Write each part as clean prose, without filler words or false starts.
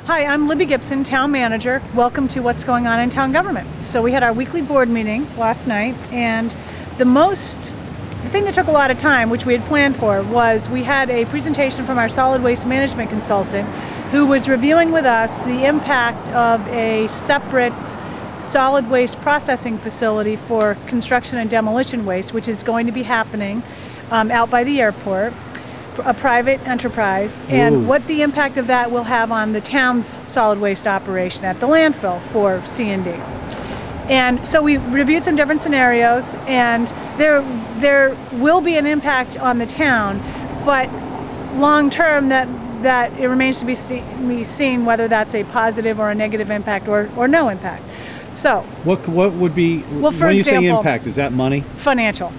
Hi, I'm Libby Gibson, Town Manager. Welcome to What's Going On in Town Government. So we had our weekly board meeting last night, and the thing that took a lot of time, which we had planned for, was we had a presentation from our solid waste management consultant who was reviewing with us the impact of a separate solid waste processing facility for construction and demolition waste, which is going to be happening out by the airport, a private enterprise, and what the impact of that will have on the town's solid waste operation at the landfill for C&D. And so we reviewed some different scenarios, and there will be an impact on the town, but long term that it remains to be seen whether that's a positive or a negative impact or no impact. So what would be, well, for when example, you say impact, is that money? Financial.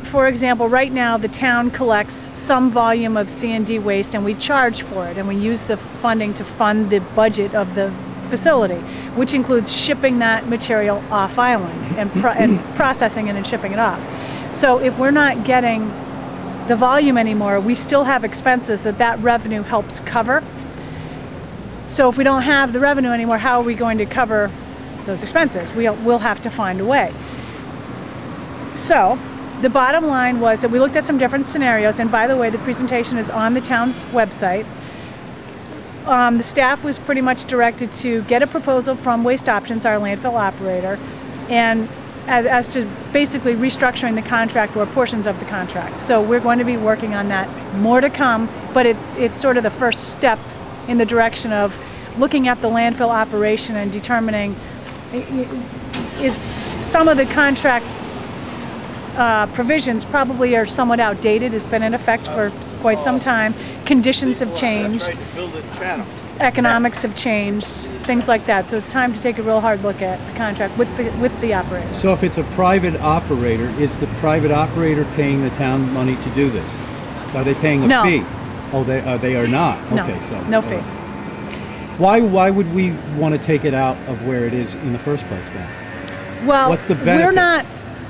For example, right now the town collects some volume of C&D waste and we charge for it, and we use the funding to fund the budget of the facility, which includes shipping that material off island and processing it and shipping it off. So if we're not getting the volume anymore, we still have expenses that revenue helps cover. So if we don't have the revenue anymore, how are we going to cover those expenses? We'll have to find a way. So the bottom line was that we looked at some different scenarios, and by the way, the presentation is on the town's website. The staff was pretty much directed to get a proposal from Waste Options, our landfill operator, and as to basically restructuring the contract or portions of the contract. So we're going to be working on that. More to come, but it's sort of the first step in the direction of looking at the landfill operation and determining, is some of the contract provisions probably are somewhat outdated. It's been in effect for quite some time. Conditions have changed. Economics have changed. Things like that. So it's time to take a real hard look at the contract with the operator. So if it's a private operator, is the private operator paying the town money to do this? Are they paying a fee? Oh, they are not. Okay, no, so no fee. Why would we want to take it out of where it is in the first place then? Well, what's the benefit?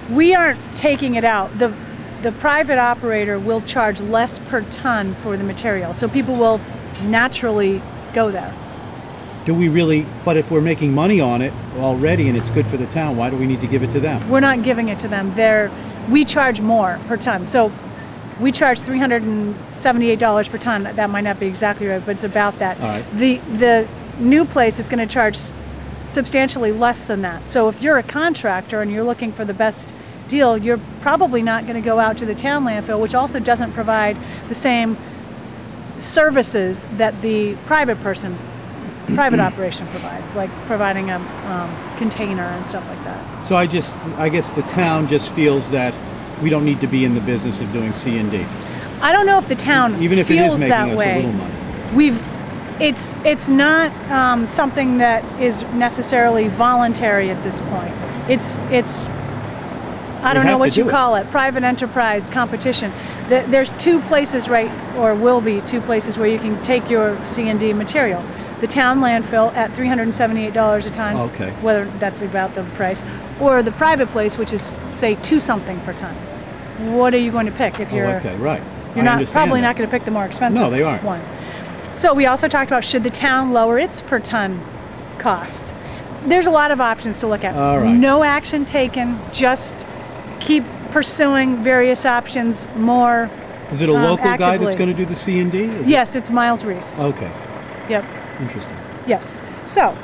We aren't taking it out. The private operator will charge less per ton for the material, so people will naturally go there. Do we really? But if we're making money on it already and it's good for the town, why do we need to give it to them? We're not giving it to them. We charge more per ton. So we charge $378 per ton. That might not be exactly right, but it's about that. All right. The new place is going to charge substantially less than that. So if you're a contractor and you're looking for the best deal, you're probably not going to go out to the town landfill, which also doesn't provide the same services that the private operation provides, like providing a container and stuff like that. So I guess the town just feels that we don't need to be in the business of doing C&D. I don't know if the town even if feels it is making that us way. a little money. It's not something that is necessarily voluntary at this point. It's I don't know what you call it, private enterprise competition. There's two places, or will be two places where you can take your C&D material. The town landfill at $378 a ton, okay, whether that's about the price, or the private place, which is say $2 something per ton. What are you going to pick if you're? Okay, right. You're probably not going to pick the more expensive No, they aren't. one. So we also talked about, should the town lower its per ton cost? There's a lot of options to look at. All right. No action taken, just keep pursuing various options more. Is it a local actively. guy that's going to do the C&D? Yes, it's Miles Reese. Okay. Yep. Interesting. Yes. So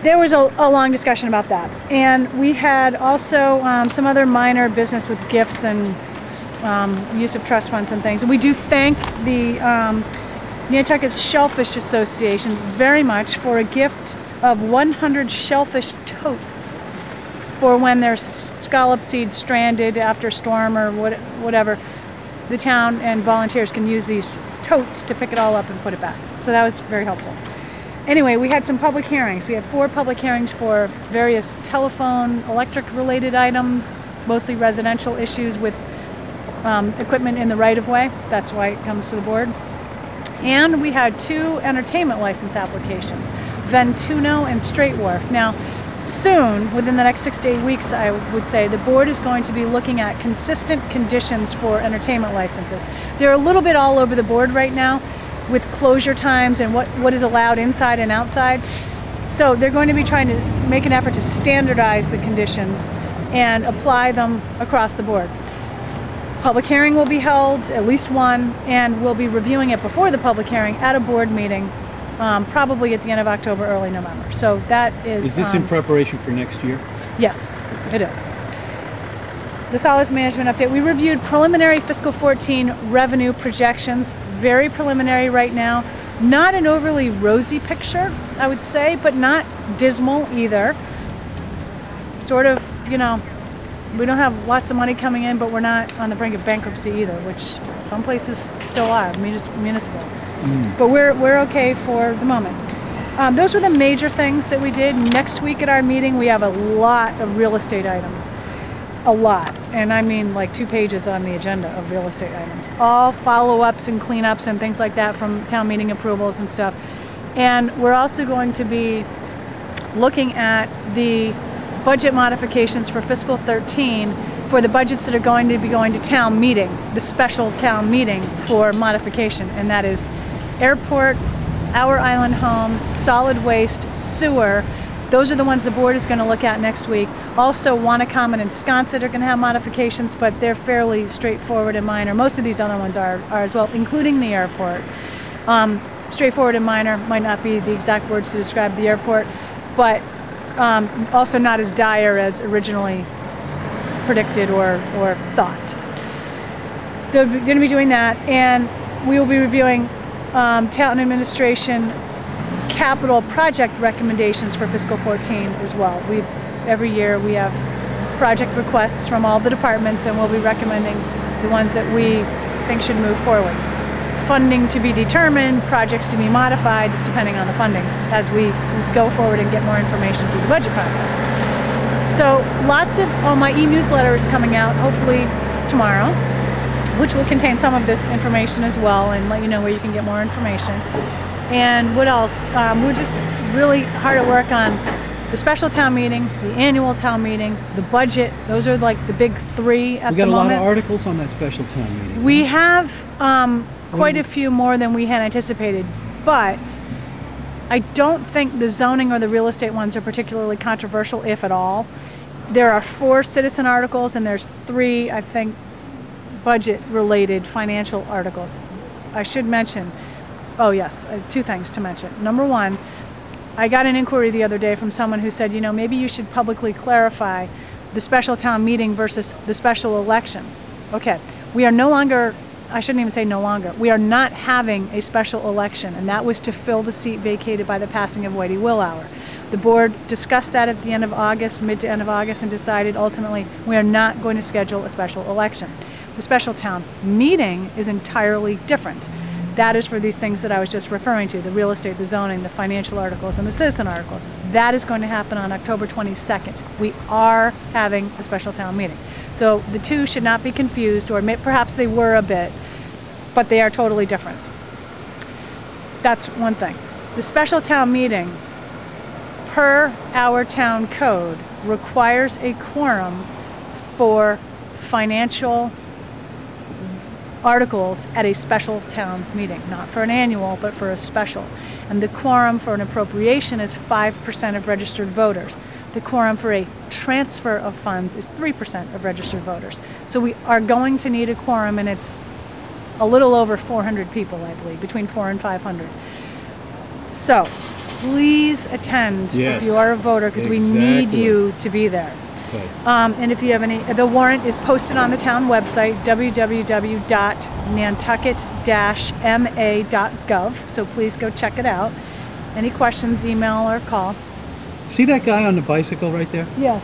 there was a long discussion about that. And we had also some other minor business with gifts and use of trust funds and things. And we do thank the Nantucket Shellfish Association very much for a gift of 100 shellfish totes for when there's scallop seeds stranded after storm or whatever. The town and volunteers can use these totes to pick it all up and put it back. So that was very helpful. Anyway, we had some public hearings. We had 4 public hearings for various telephone, electric related items, mostly residential issues with equipment in the right-of-way. That's why it comes to the board. And we had 2 entertainment license applications, Ventuno and Straight Wharf. Now, soon, within the next 6 to 8 weeks, I would say, the board is going to be looking at consistent conditions for entertainment licenses. They're a little bit all over the board right now. with closure times and what is allowed inside and outside. So they're going to be trying to make an effort to standardize the conditions and apply them across the board. Public hearing will be held, at least one, and we'll be reviewing it before the public hearing at a board meeting, probably at the end of October, early November. So that is... Is this in preparation for next year? Yes, it is. The solids management update. We reviewed preliminary fiscal 14 revenue projections, very preliminary right now. Not an overly rosy picture, I would say, but not dismal either. Sort of, you know, we don't have lots of money coming in, but we're not on the brink of bankruptcy either, which some places still are, municipal. But we're okay for the moment. Those were the major things that we did. Next week at our meeting, we have a lot of real estate items. A lot. And I mean like 2 pages on the agenda of real estate items. All follow-ups and cleanups and things like that from town meeting approvals and stuff. And we're also going to be looking at the budget modifications for fiscal 13 for the budgets that are going to be going to town meeting, the special town meeting for modification. And that is airport, our island home, solid waste, sewer. Those are the ones the board is going to look at next week. Also, Wanacom and Sconset are going to have modifications, but they're fairly straightforward and minor. Most of these other ones are as well, including the airport. Straightforward and minor might not be the exact words to describe the airport, but also not as dire as originally predicted or thought. They're going to be doing that, and we will be reviewing town administration capital project recommendations for fiscal 14 as well. Every year we have project requests from all the departments, and we'll be recommending the ones that we think should move forward. Funding to be determined, projects to be modified depending on the funding as we go forward and get more information through the budget process. So lots of, my e-newsletter is coming out hopefully tomorrow, which will contain some of this information as well and let you know where you can get more information. And what else? We're just really hard at work on the special town meeting, the annual town meeting, the budget. Those are like the big 3 at the moment. We got a lot of articles on that special town meeting. We have quite a few more than we had anticipated, but I don't think the zoning or the real estate ones are particularly controversial, if at all. There are 4 citizen articles, and there's 3, I think, budget-related financial articles. I should mention, oh yes, 2 things to mention. Number 1, I got an inquiry the other day from someone who said, you know, maybe you should publicly clarify the special town meeting versus the special election. Okay, we are no longer, I shouldn't even say no longer, we are not having a special election, and that was to fill the seat vacated by the passing of Whitey Willauer. The board discussed that at the end of August, mid to end of August, and decided ultimately we are not going to schedule a special election. The special town meeting is entirely different. That is for these things that I was just referring to, the real estate, the zoning, the financial articles, and the citizen articles. That is going to happen on October 22nd. We are having a special town meeting. So the 2 should not be confused, or perhaps they were a bit, but they are totally different. That's one thing. The special town meeting, per our town code, requires a quorum for financial articles at a special town meeting, not for an annual, but for a special. And the quorum for an appropriation is 5% of registered voters. The quorum for a transfer of funds is 3% of registered voters. So we are going to need a quorum, and it's a little over 400 people, I believe, between 400 and 500. So please attend if you are a voter, because we need you to be there. Okay. And if you have any, the warrant is posted on the town website, www.nantucket-ma.gov, so please go check it out. Any questions, email or call. See that guy on the bicycle right there? Yes.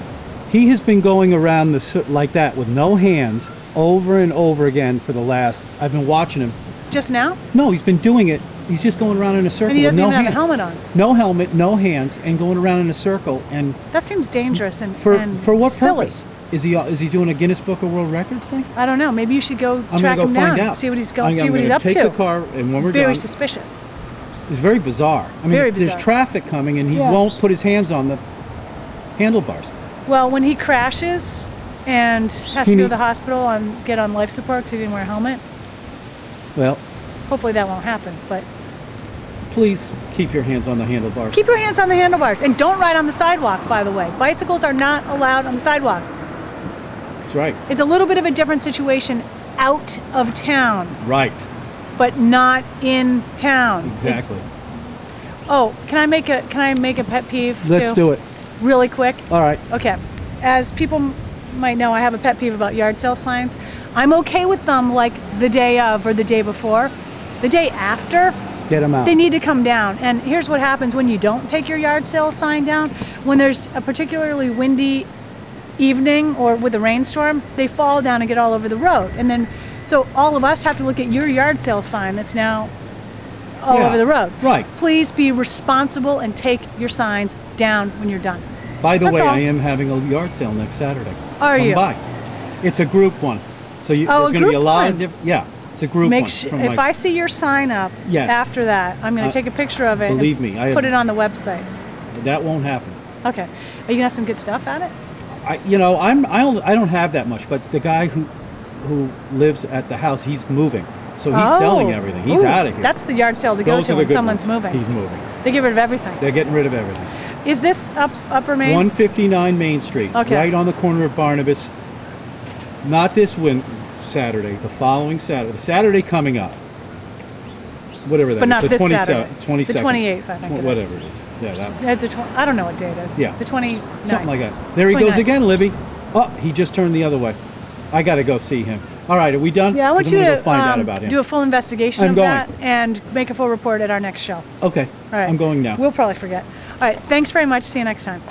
He has been going around like that with no hands over and over again for the last, I've been watching him. Just now? No, he's been doing it. He's just going around in a circle. And he doesn't with no even hands. have a helmet on. No helmet, no hands, and going around in a circle. And that seems dangerous and for what silly. Purpose? Is he doing a Guinness Book of World Records thing? I don't know. Maybe you should go track him down, see what he's going, see what he's up to. Take the car, and when we're done, very suspicious. It's very bizarre. I mean, very bizarre. There's traffic coming, and he won't put his hands on the handlebars. Well, when he crashes and has to go to the hospital and get on life support because he didn't wear a helmet. Well, hopefully that won't happen, but please keep your hands on the handlebars. Keep your hands on the handlebars, and don't ride on the sidewalk, by the way. Bicycles are not allowed on the sidewalk. That's right. It's a little bit of a different situation out of town. Right. But not in town. Exactly. Can I make a pet peeve too? Let's do it. Really quick. All right. Okay. As people might know, I have a pet peeve about yard sale signs. I'm okay with them like the day of or the day before. The day after, get them out. They need to come down. And here's what happens when you don't take your yard sale sign down. When there's a particularly windy evening or with a rainstorm, they fall down and get all over the road. And then, so all of us have to look at your yard sale sign that's now all over the road. Right. Please be responsible and take your signs down when you're done. By the That's way, all. I am having a yard sale next Saturday. Are Come you? by. It's a group one. So there's going to be a lot of different, it's a group one. If I see your sign up after that, I'm going to take a picture of it believe me, put it on the website. That won't happen. Okay. Are you going to have some good stuff at it? I don't have that much, but the guy who lives at the house, he's moving. So he's selling everything. He's out of here. That's the yard sale to go to when someone's moving. He's moving. They get rid of everything. They're getting rid of everything. Is this Upper Main? 159 Main Street, right on the corner of Barnabas. Not this Saturday, the following Saturday. The Saturday coming up. Whatever that is. But not this 27th, Saturday. 22nd. The 28th, I think Whatever it is. Yeah, that. I don't know what day it is. Yeah. The 29th. Something like that. There he goes again, Libby. Oh, he just turned the other way. I got to go see him. All right, are we done? Yeah, I want you to go find out about him. do a full investigation of that and make a full report at our next show. Okay. All right. I'm going now. We'll probably forget. All right. Thanks very much. See you next time.